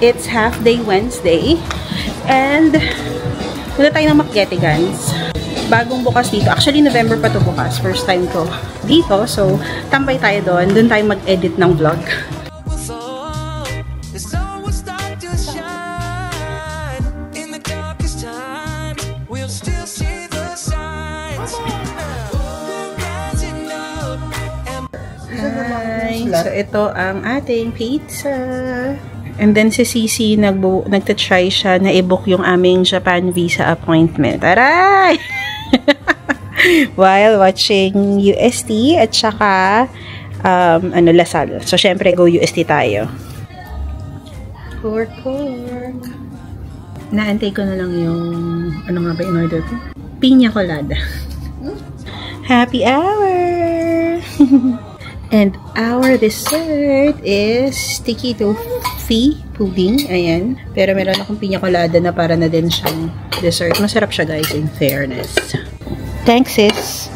It's half day Wednesday. And wala tayo ng Makgetigans. Bagong bukas dito. Actually, November pa to bukas. First time ko dito. So, tambay tayo doon. Doon tayo mag-edit ng vlog. Hi! So, ito ang ating pizza. And then, si Sisi, nagtatry siya na i-book yung aming Japan visa appointment. Taray! While watching UST at saka Lasal. So, syempre, go UST tayo. Pork. Naantay ko na lang yung ano nga ba in order ko? Piña colada. Happy hour! And our dessert is sticky toffee pudding. Ayan. Pero meron akong piña colada na para na din siyang dessert. Masarap siya, guys, in fairness. Thanks, sis.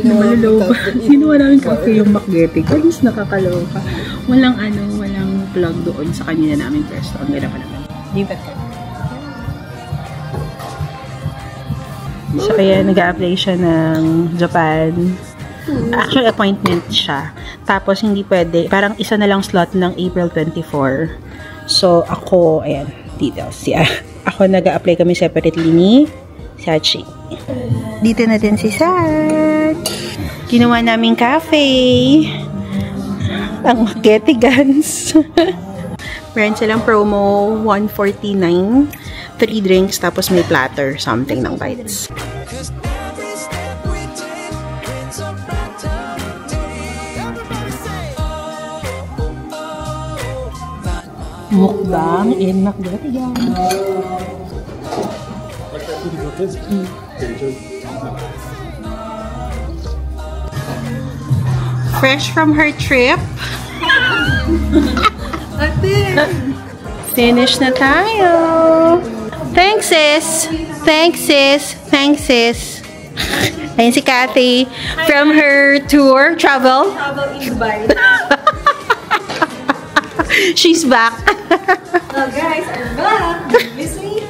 Ginawa namin cafe yung Makgetigans. Nakakaloka. Walang plug doon sa kanina namin pwesto. Ang ganda pa naman. Lipat ka. So, kaya nag-a-apply siya ng Japan. Actual appointment siya. Tapos, hindi pwede. Parang isa na lang slot ng April 24. So, ako, ayan, details. Yeah. Ako nag-a-apply kami separately ni Sachi. Dito na din si Sat. Ginawa naming cafe. Ang Makgetigans. Meron silang promo, 149. 3 drinks, tapos may platter, something ng bites. Mukbang in Makgetigans. Fresh from her trip. Finish na tayo. Thanks, sis. Thanks, sis. Thanks, sis. Ayun si Kathy from her tour, travel in Dubai. She's back. Well, guys, I'm back. Miss me?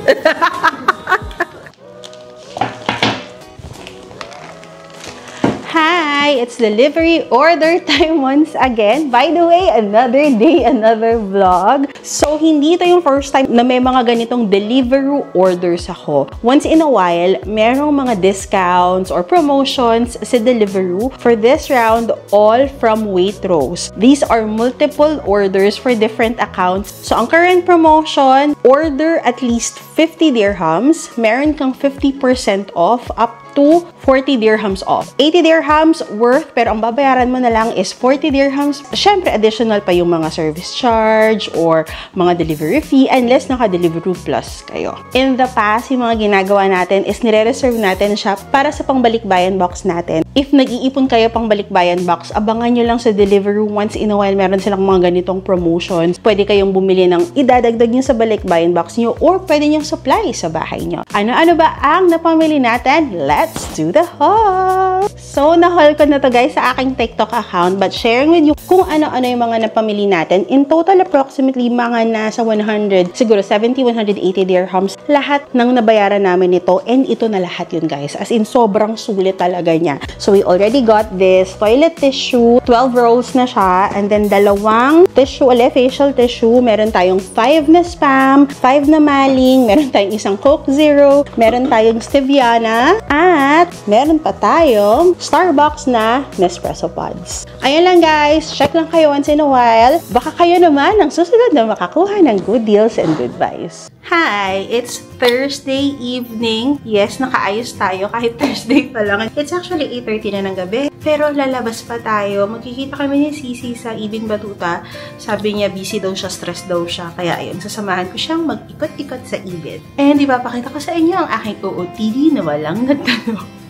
Hi! It's delivery order time once again. By the way, another day, another vlog. So, hindi ito yung first time na may mga ganitong delivery orders ako. Once in a while, merong mga discounts or promotions sa Deliveroo. For this round, all from Waitrose. These are multiple orders for different accounts. So, ang current promotion, order at least 50 dirhams. Meron kang 50% off up to 40 dirhams off. 80 dirhams worth, pero ang babayaran mo na lang is 40 dirhams. Siyempre, additional pa yung mga service charge or mga delivery fee unless naka-Deliveroo Plus kayo. In the past, yung mga ginagawa natin is nire-reserve natin siya para sa pangbalikbayan box natin. If nag-iipon kayo pangbalikbayan box, abangan nyo lang sa Deliveroo. Once in a while, meron silang mga ganitong promotions. Pwede kayong bumili ng idadagdag nyo sa balikbayan box nyo or pwede nyong supply sa bahay nyo. Ano-ano ba ang napamili natin? Let's do the haul! So, na-haul ko na to guys sa aking TikTok account, but sharing with you kung ano-ano yung mga napamili natin. In total, approximately mga nasa 100, siguro 70-180 dirhams. Lahat ng nabayaran namin nito, and ito na lahat yun guys. As in, sobrang sulit talaga niya. So, we already got this toilet tissue, 12 rolls na siya, and then dalawang tissue ulit, facial tissue. Meron tayong 5 na Spam, 5 na Maling, meron tayong isang Coke Zero, meron tayong Steviana, at meron pa tayong Starbucks na Nespresso Pods. Ayan lang guys, check lang kayo once in a while. Baka kayo naman ang susunod na makakuha ng good deals and good buys. Hi! It's Thursday evening. Yes, nakaayos tayo kahit Thursday pa lang. It's actually 8:30 na ng gabi. Pero lalabas pa tayo. Magkikita kami ni Sisi sa Ibn Batuta. Sabi niya, busy daw siya, stress daw siya. Kaya ayun, sasamahan ko siyang mag-ikot-ikot sa Ibn. And ipapakita ko sa inyo ang aking OOTD na walang nagtanong.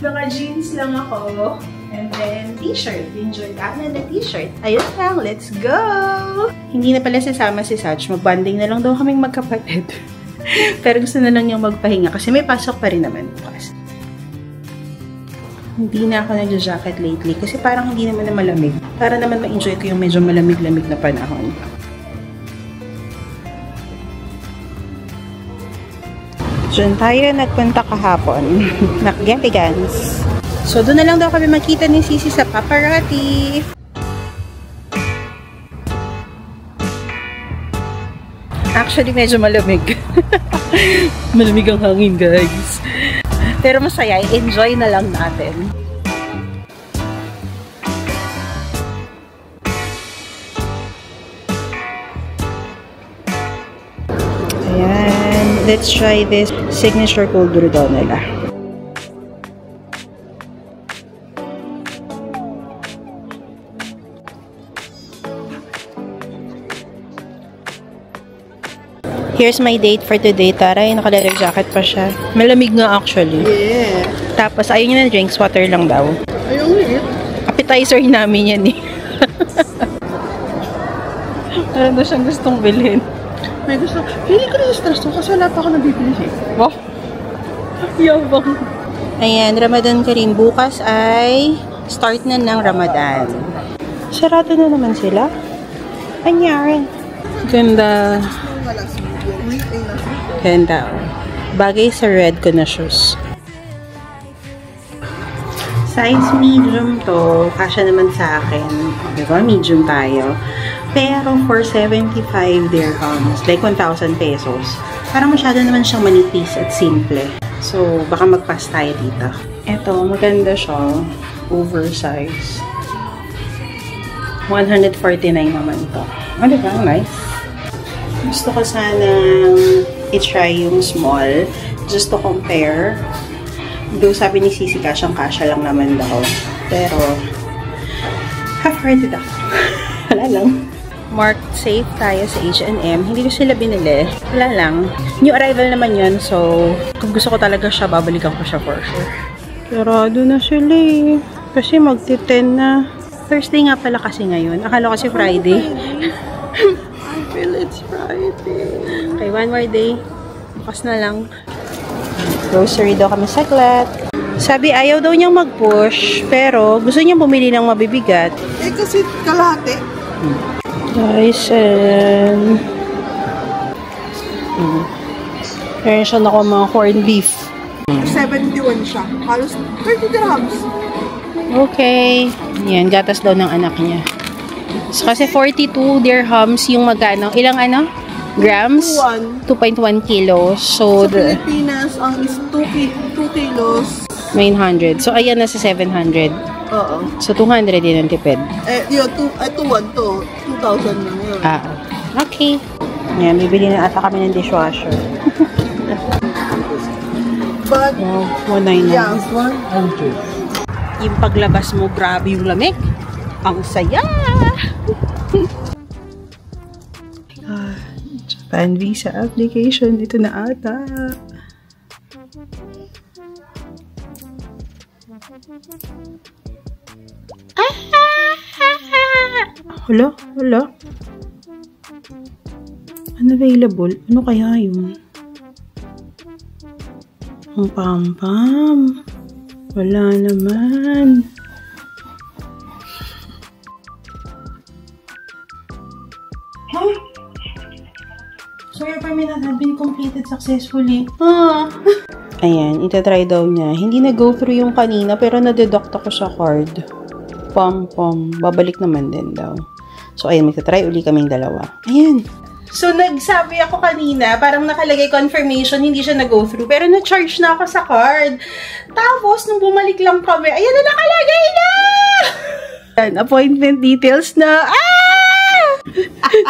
Naka-jeans lang ako. And then, t-shirt. Yung Jordana na t-shirt. Ayun lang, let's go! Hindi na pala sasama si Sach. Mag-bonding na lang daw kaming magkapatid. Pero gusto na lang niyang magpahinga kasi may pasok pa rin naman bukas. Hindi na ako nag-jacket lately kasi parang hindi naman na malamig. Para naman ma-enjoy ko yung medyo malamig-lamig na panahon. Diyan tayo nagpunta kahapon. Nakgempigans. So, doon na lang daw kami makita ni Sisi sa paparazzi. Actually, medyo malamig. Malamig ang hangin, guys. Pero masaya. Enjoy na lang natin. Ayan. Let's try this signature cold brew daw nila. Here's my date for today. Taray, naka-leather jacket pa siya. Malamig nga actually. Yeah. Tapos, ayaw niya na drinks. Water lang daw. Ayaw nga eh. Appetizer namin yan eh. Ano siyang gustong bilhin? May gusto. Pili ko na yung stress to kasi wala pa ako nabibili eh. Wow. Yabang. Ayan, Ramadan Karim. Bukas ay start na ng Ramadan. Sarado na naman sila. Anyari. Ganda. Ganda. Bagay sa red ko na shoes. Size medium to. Kasya naman sa akin. Diba? Medium tayo. Pero for 75 dirhams, like 1,000 pesos, parang masyado naman siyang manipis at simple. So, baka mag-pass tayo dito. Ito, maganda siya. Oversize. 149 naman to. Oh, diba? Nice. Gusto ko sanang i-try yung small just to compare. Though sabi ni Sisi, kasyang-kasya lang naman daw. Pero, half-hearted ako. Wala lang. Marked safe tayo sa H&M. Hindi ko sila binili. Wala lang. New arrival naman yun. So, kung gusto ko talaga siya, babalikan ko siya for sure. Sarado na sila eh. Kasi magti-10 na. Thursday nga pala kasi ngayon. Akala kasi Friday. I feel it's Friday. Okay, one more day. Bukas na lang. Grocery daw kami saglit. Sabi, ayaw daw niyang mag-push. Pero, gusto niyang bumili ng mabibigat. Eh, kasi kalahati. Guys, and... Meron siya nakuha mga corned beef. 71 siya. Halos 30 dirhams. Okay. Yan, gatas daw ng anak niya. So, kasi 42 dirhams yung magkano. Ilang ano? Grams? 2.1 kilos. So, Sa Pilipinas, ang is 2 kilos. 900. So, ayan na sa 700. Oo. So, 200 din ang tipid. Eh, yun, 2,000 lang yun. Ah, okay. Yan, bibili na ata kami ng dishwasher. But, Wow, 199. yeah, 100. Yung paglabas mo, grabe yung lamig. Ang saya! Japan visa application. Ito na ata. Hala, hala. Unavailable. Ano kaya yun? Ang pam-pam. Wala naman. Huh? So, your permit has been completed successfully. Ah. Ayan, itatry daw niya. Hindi na-go through yung kanina, pero na-deduct ako sa card. Pam-pam. Babalik naman din daw. So, ayan, magta-try uli kaming dalawa. Ayan. So, nagsabi ako kanina, parang nakalagay confirmation, hindi siya na-go through. Pero na-charge na ako sa card. Tapos, nung bumalik lang kami, ayan na nakalagay na! Ayan, appointment details na. Ah!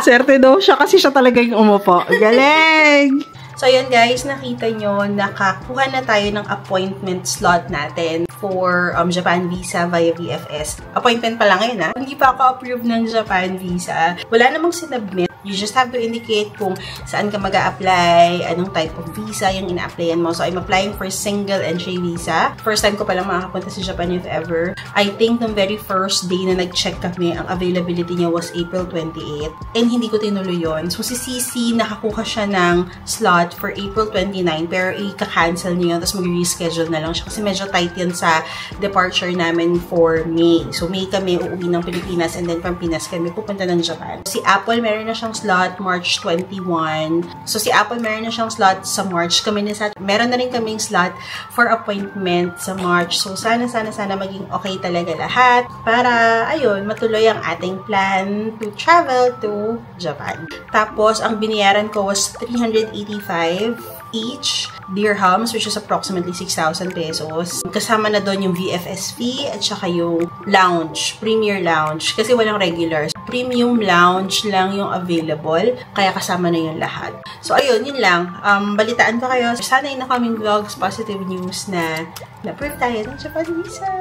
Serte daw siya kasi siya talaga yung umupo. Galing! So, yun guys, nakita nyo, nakakuha na tayo ng appointment slot natin for Japan visa via VFS. Appointment pa lang ngayon, ha? Hindi pa ako approve ng Japan visa. Wala namang sinubmit. You just have to indicate kung saan ka mag-a-apply, anong type of visa yung ina-applyan mo. So, I'm applying for single entry visa. First time ko palang makakapunta sa Japan if ever. I think nung very first day na nag-check kami, ang availability niya was April 28. And hindi ko tinuloy yun. So, si CC, nakakuha siya ng slot for April 29, pero i-cancel niya yun, tapos mag-reschedule na lang siya. Kasi medyo tight yun sa departure namin for May. So, May kami uuwi ng Pilipinas, and then from Pinas kami pupunta ng Japan. Si Apple, meron na siyang slot March 21. So, si Apple meron na siyang slot sa March. Kami ni Sat, meron na rin kaming slot for appointment sa March. So, sana maging okay talaga lahat para, ayun, matuloy ang ating plan to travel to Japan. Tapos, ang binayaran ko was 385 each dirhams, which is approximately 6,000 pesos. Kasama na doon yung VFS fee at saka yung lounge, premier lounge. Kasi walang regulars. Premium lounge lang yung available, kaya kasama na yung lahat. So, ayun, yun lang. Balitaan ko kayo. Sana yung coming vlogs, positive news na na-approve tayo ng Japan visa.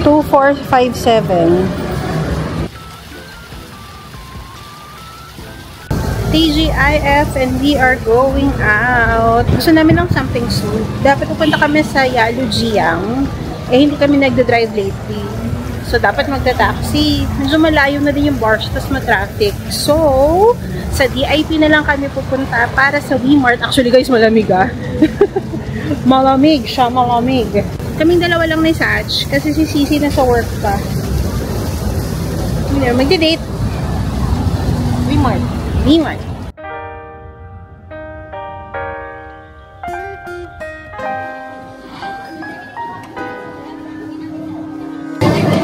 $2,457. TGIF and we are going out. Gusto namin ng something soon. Dapat pupunta kami sa Yalujiang. Hindi kami nagda-drive lately. So, dapat magta-taxi. Medyo malayo na din yung bars, tapos matraffic. So, sa DIP na lang kami pupunta para sa V-Mart. Actually, guys, malamig ah. Malamig siya, malamig. Kaming dalawa lang ni Satch kasi si Sisi nasa work pa. Magdi-date. V-Mart. V-Mart.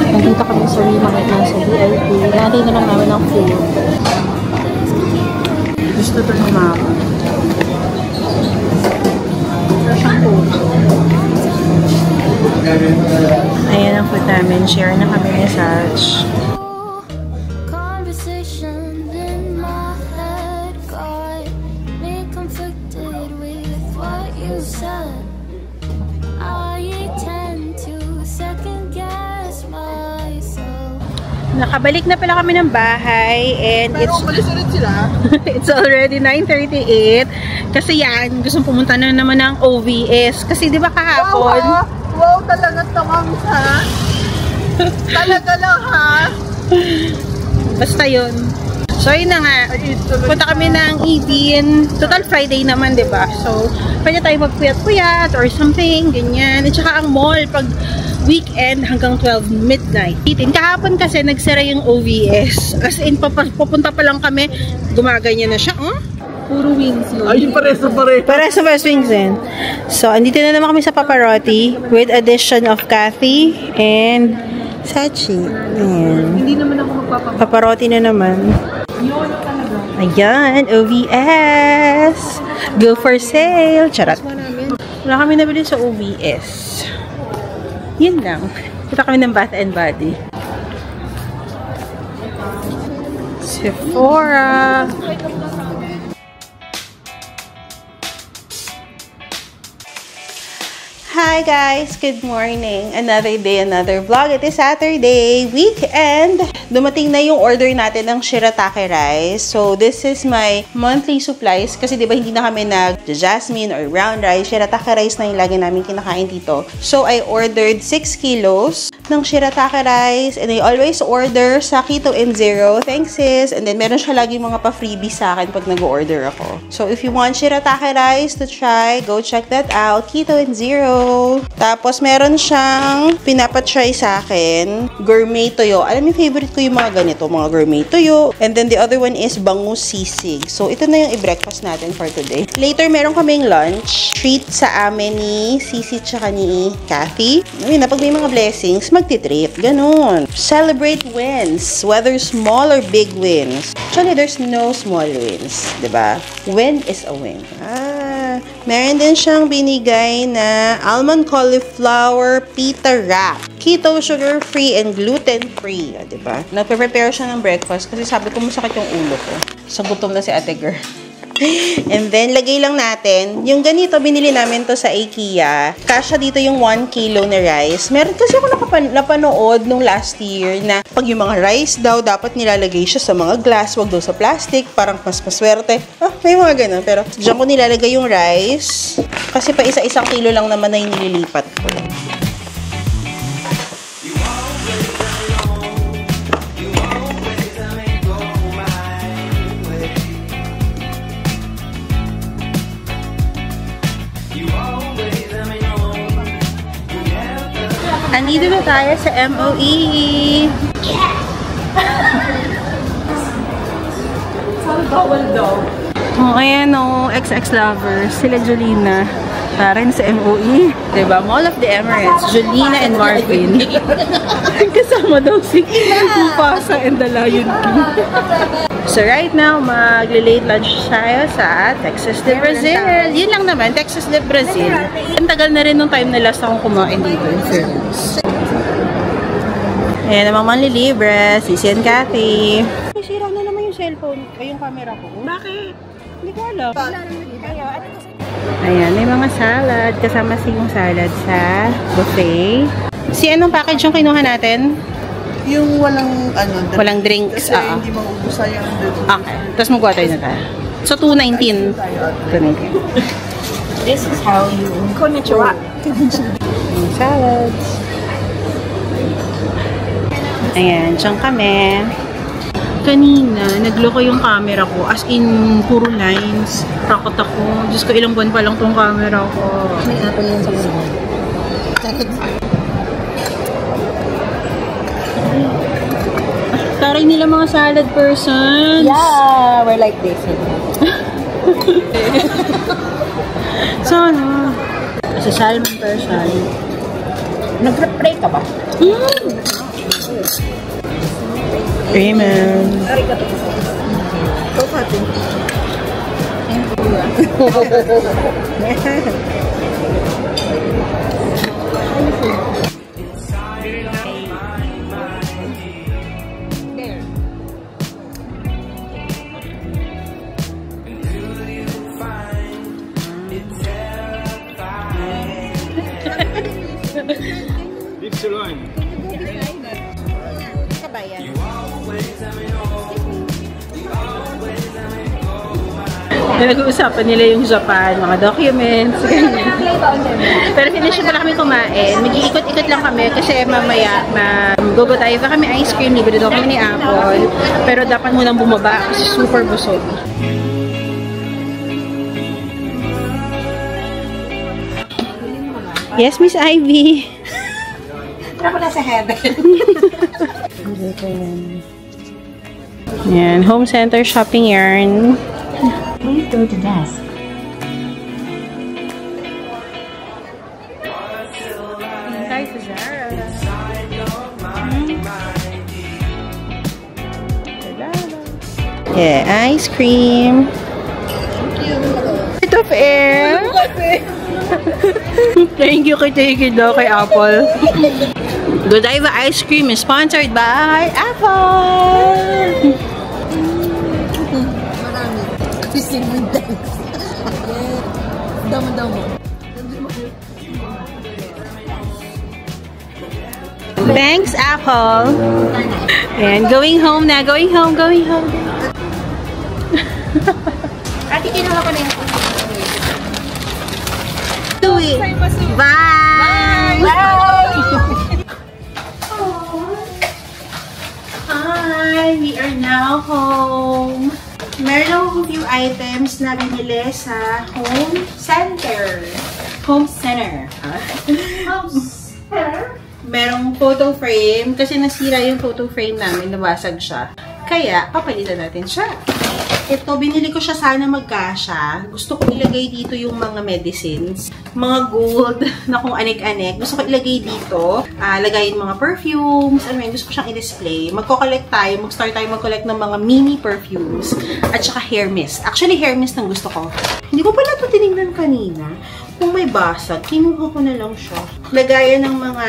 Nandito kami sa V-Mart na sa VIP. Natin na lang namin ang food. Gusto ito ng mama. Fresh ang food. Ayan ang food namin. Share na kami ni Satch. Nakabalik na pala kami ng bahay and pero ulit sila. It's already 9:38 kasi yan, gusto pumunta na naman ng OVS kasi di ba kahapon? Wow, talaga tamang ha? Talaga lang ha? Basta yun. So yun na nga, punta kami ng 18, total Friday naman di ba? So pwede tayo magpuyat-puyat or something, ganyan. At saka ang mall pag weekend hanggang 12 midnight. Kahapon kasi nagsara yung OVS. As in, papunta pa lang kami, gumaganyan na siya. Puro wings yun. Ay, pareso. Pareso wings din. So, andito na naman kami sa Paparotti with addition of Kathy and Sachi. Ayan. Hindi naman ako magpapagawa. Paparotti na naman. Ayan, OVS. Go for sale. Charot. Wala kami nabili sa OVS. Yun lang. Kita kami ng Bath and Body. Sephora. Hi guys! Good morning! Another day, another vlog. It is Saturday, weekend. Dumating na yung order natin ng shirataki rice. So, this is my monthly supplies. Kasi diba hindi na kami nag-jasmine or brown rice. Shirataki rice na yung lagi namin kinakain dito. So, I ordered 6 kilos ng shirataki rice. And I always order sa Keto and Zero. Thanks sis! And then, meron siya lagi mga pa-freebies sa akin pag nag-order ako. So, if you want shirataki rice to try, go check that out. Keto and Zero. Tapos, meron siyang pinapatry sa akin, gourmet toyo. Alam niyo, favorite ko yung mga ganito, mga gourmet toyo. And then, the other one is bangus sisig. So, ito na yung i-breakfast natin for today. Later, meron kaming lunch. Treat sa amin ni Sisi tsaka ni Kathy. Ayun na, pag may mga blessings, magti-treat. Ganon. Celebrate wins. Whether small or big wins. Actually, there's no small wins. Diba? Win is a win. Meron din siyang binigay na almond cauliflower pita wrap. keto, sugar-free, and gluten-free. Diba? Nagpe-prepare siya ng breakfast kasi sabi ko masakit yung ulo ko. So, gutom na si ate girl. And then, lagay lang natin. Yung ganito, binili namin to sa IKEA. Kasha dito yung 1 kilo na rice. Meron kasi ako napanood nung last year na pag yung mga rice daw, dapat nilalagay siya sa mga glass, wag daw sa plastic, parang mas maswerte. May mga ganun. Pero, dyan ko nilalagay yung rice. Kasi pa isa-isang kilo lang naman na yung nililipat ko. Andito na tayo sa MOE. Bawal daw. Ayan o, XX lovers. Sila Jolina. Rin sa MOE. Diba? Mall of the Emirates. Jolina and Marvin. Kasama daw si Mufasa and the Lion King. So right now, magli-late lunch tayo sa Texas de Brazil. Yun lang naman, Texas de Brazil. Ang tagal na rin nung time na last akong kumain dito in fairness. Ayan naman manlilibre, Sisi and Cathy. Ay, sira na naman yung cellphone, ay yung camera ko. Bakit? Hindi ko alam. Ayan, may mga salad. Kasama yung salad sa buffet. Si anong package yung kinuha natin? Yung walang walang drinks. Kasi hindi mauubusan yung drinks. Okay. Tapos mag-water na tayo. So, $2.19. This is how you konnichiwa. Salads. Ayan, dyan kami. Kanina, nagloko yung camera ko. As in, puro lines. Takot ako. Diyos ko, ilang buwan pa lang tong camera ko. May apple yan sa mga. Taray nila mga salad persons. Yeah, we're like this. So, ano? Sa salmon person. Nag-pray ka ba? Amen. Nag-uusapan nila yung Japan, mga documents, ganyan. Pero finish na kami kumain. Mag-iikot-ikot lang kami kasi mamaya go tayo pa kami ice cream, libre daw kami ni Apple. Pero dapat munang bumaba kasi super busog. Yes, Miss Ivy. Ako na sa heaven. Yan, home center shopping yarn. Please go to desk. Hintay sa Zara. Yeah, ice cream. Bit of air. Thank you kay daw kay Apple. Godiva ice cream is sponsored by Apple. Thanks, Apple. And going home na. Going home. Ate, kinuha ko na yung Bye! Hi! We are now home. Meron akong few items na binili sa home center. Merong photo frame kasi nasira yung photo frame namin, nabasag siya. Kaya, papalitan natin siya. Ito, binili ko siya sana magkasya. Gusto ko ilagay dito yung mga medicines. Mga gold na kung anik-anik. Gusto ko ilagay dito. Lagayin mga perfumes. Gusto ko siyang i-display. Magko-collect tayo. Mag-start tayo mag-collect ng mga mini perfumes. At saka hair mist. Actually, hair mist ang gusto ko. Hindi ko pala ito tinignan kanina. Kung may basag, kinuha ko na lang siya. Lagayan ng mga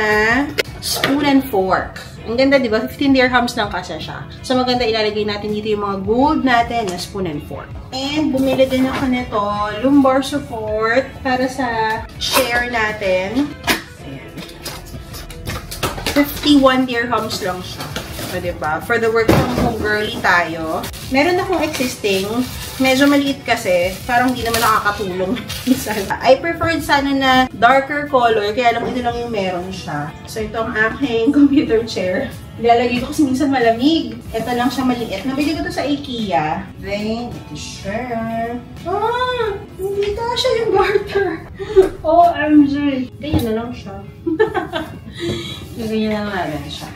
spoon and fork. Ang ganda, di ba? 15 dirhams lang kasi siya. So, maganda ilalagay natin dito yung mga gold natin na spoon and fork. And, bumili din ako nito, lumbar support para sa chair natin. Ayan. 51 dirhams lang siya. So, diba? For the work from home girly tayo. Meron akong existing. Medyo maliit kasi. Parang hindi naman nakakatulong. I preferred sana na darker color. Kaya lang ito lang yung meron siya. So, ito ang aking computer chair. Nilalagay ko kasi minsan malamig. Ito lang siya maliit. Nabili ko to sa IKEA. Then, ito siya. Ah! Hindi ka siya yung garter. OMG! Ganyan na lang siya. Ganyan na lang natin siya.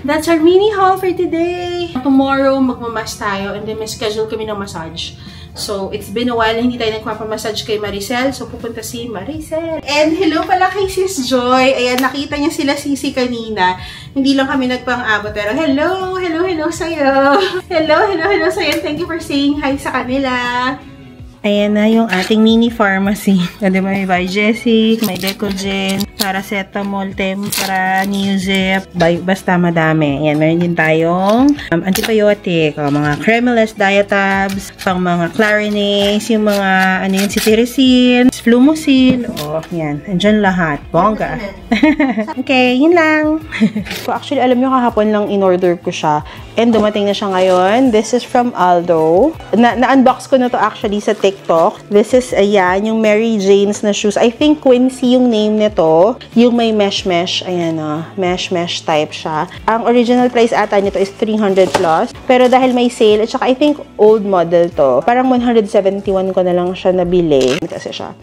That's our mini haul for today. Tomorrow, magmamas tayo and then may schedule kami ng massage. So, it's been a while hindi tayo nagpapamassage kay Maricel. So, pupunta si Maricel. And hello pala kay Sis Joy. Ayan, nakita niya sila Sisi kanina. Hindi lang kami nagpang-abot. Pero hello sa'yo. Hello sa'yo. Thank you for saying hi sa kanila. Ayan na yung ating mini pharmacy. Diba, may Vigesic, may Decogen, paracetamol, tempra, Neozip, basta madami. Ayan, meron din tayong antibiotic, mga Cremeless Diatabs, pang mga Clarinase, yung mga, cetirizine, Flumoxil, yan. Andyan lahat. Bongga. Okay, yun lang. So, actually, alam nyo, kahapon lang in-order ko siya. And dumating na siya ngayon. This is from Aldo. Na-unbox ko na to actually sa TikTok. This is, ayan, yung Mary Jane's na shoes. I think Quincy yung name nito. Yung may mesh-mesh. Ayan o. Mesh-mesh type siya. Ang original price ata nito is 300 plus. Pero dahil may sale, at saka I think old model to. Parang 171 ko na lang siya nabili. Kasi siya.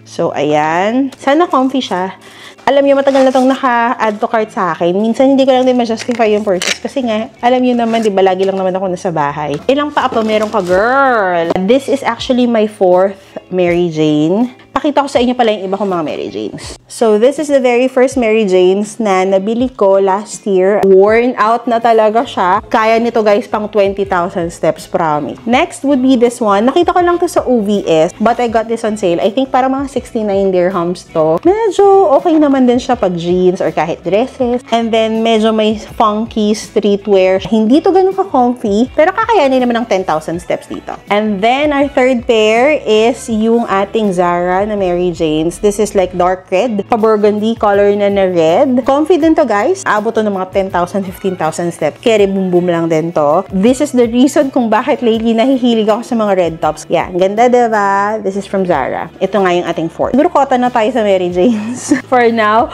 So, ayan. Sana comfy siya. Alam niyo, matagal na itong naka-add to cart sa akin. Minsan, hindi ko lang din ma-justify yung purchase. Kasi nga, alam niyo naman, di ba, lagi lang naman ako nasa bahay. Ilang pa pa meron ka, girl? This is actually my 4th Mary Jane. Pakita ko sa inyo pala yung iba kong mga Mary Janes. So, this is the very first Mary Janes na nabili ko last year. Worn out na talaga siya. Kaya nito, guys, pang 20,000 steps, promise. Next would be this one. Nakita ko lang to sa OVS, but I got this on sale. I think para mga 69 dirhams to. Medyo okay naman din siya pag jeans or kahit dresses. And then, medyo may funky streetwear. Hindi to ganun ka-comfy, pero kakayanin naman ng 10,000 steps dito. And then, our third pair is yung ating Zara na Mary Janes. This is like dark red. Pa-burgundy color na red. Confident to, guys. Abot to ng mga 10,000, 15,000 steps. Kaya boom-boom lang din to. This is the reason kung bakit lately nahihilig ako sa mga red tops. Yeah, ganda, diba? This is from Zara. Ito nga yung ating 4th. Siguro cotton na tayo sa Mary Janes. For now.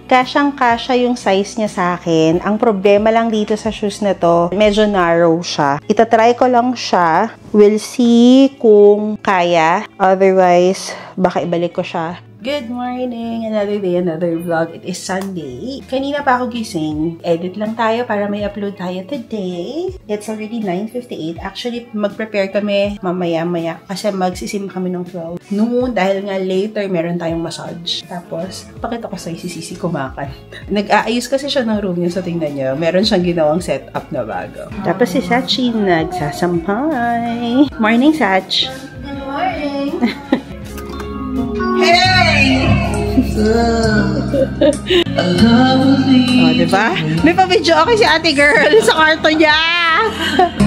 Kasyang-kasya yung size niya sa akin. Ang problema lang dito sa shoes na to, medyo narrow siya. Itatry ko lang siya. We'll see kung kaya. Otherwise, baka ibalik ko siya. Good morning! Another day, another vlog. It is Sunday. Kanina pa ako gising. Edit lang tayo para may upload tayo today. It's already 9:58. Actually, mag-prepare kami mamaya-maya kasi magsisim kami ng 12 noon dahil nga later meron tayong massage. Tapos, pakita ko sa si Sisi kumakan. Nag-aayos kasi siya ng room niya, so tingnan niyo. Meron siyang ginawang setup na bago. Tapos si Sachi nagsasampay. Morning, Sach! Good morning! Hey! Oh, diba? May pa-video ako si ate girl sa kwarto niya.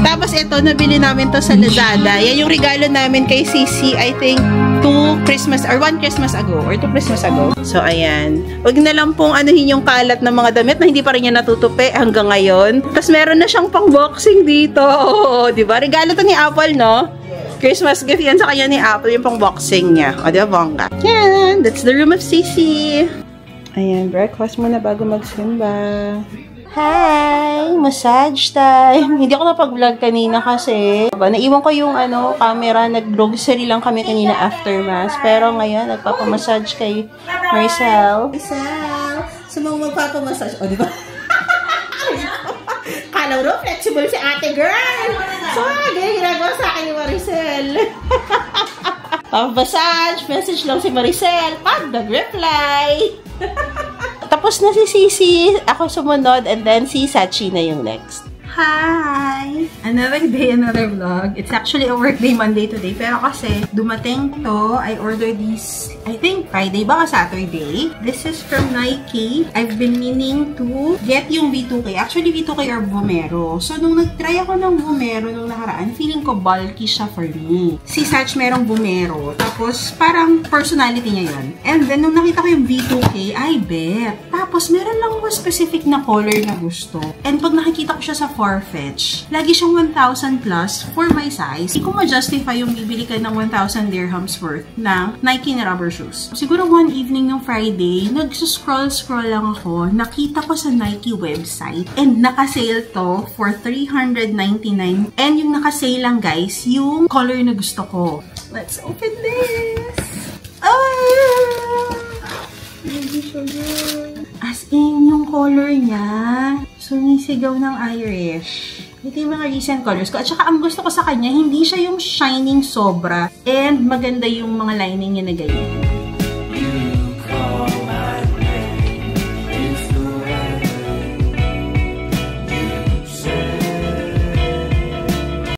Tapos ito, nabili namin to sa Lazada. Yan yung regalo namin kay Sisi, I think, 1 Christmas ago. Or 2 Christmas ago. So, ayan. Huwag na lang pong anuhin yung kalat ng mga damit na hindi pa rin niya natutupi hanggang ngayon. Tapos meron na siyang pang-boxing dito. Oh, diba? Regalo to ni Apple, no? Christmas gift yan sa kanya ni Apple, yung pang-boxing niya. O, diba, bongga? Yan! That's the room of Sisi. Ayan, breakfast muna bago magsimba. Hi! Massage time! Hindi ako napag-vlog kanina kasi naiwan ko yung camera. Nag-grocery lang kami kanina after mass. Pero ngayon, nagpapamassage kay Maricel. Maricel! Sumang magpapamassage. O, diba? Kala mo, flexible si ate girl! So, ganyan ginagawa sa akin ni Maricel. Massage, message lang si Maricel. Pag nag-reply. Tapos na si Sisi, ako sumunod, and then si Sachi na yung next. Hi! Another day, another vlog. It's actually a work day Monday today. Pero kasi, dumating to. I ordered these, I think, Friday ba o Saturday. This is from Nike. I've been meaning to get yung V2K. Actually, V2K or Vomero. So, nung nag-try ako ng Vomero nung nakaraan, feeling ko bulky siya for me. Si Satch merong Vomero. Tapos, parang personality niya yun. And then, nung nakita ko yung V2K, I bet. Tapos, meron lang ako specific na color na gusto. And pag nakikita ko siya sa Farfetch, lagi siyang 1,000 plus for my size. Hindi ko ma-justify yung bibili ka ng 1,000 dirhams worth ng Nike na rubber shoes. Siguro one evening ng Friday, nag-scroll lang ako, nakita ko sa Nike website, and naka-sale to for $399. And yung naka-sale lang guys, yung color na gusto ko. Let's open this! Let me show you. As in, yung color niya, sumisigaw ng Irish. Ito yung mga recent colors ko. At saka, ang gusto ko sa kanya, hindi siya yung shining sobra. And maganda yung mga lining niya na ganyan.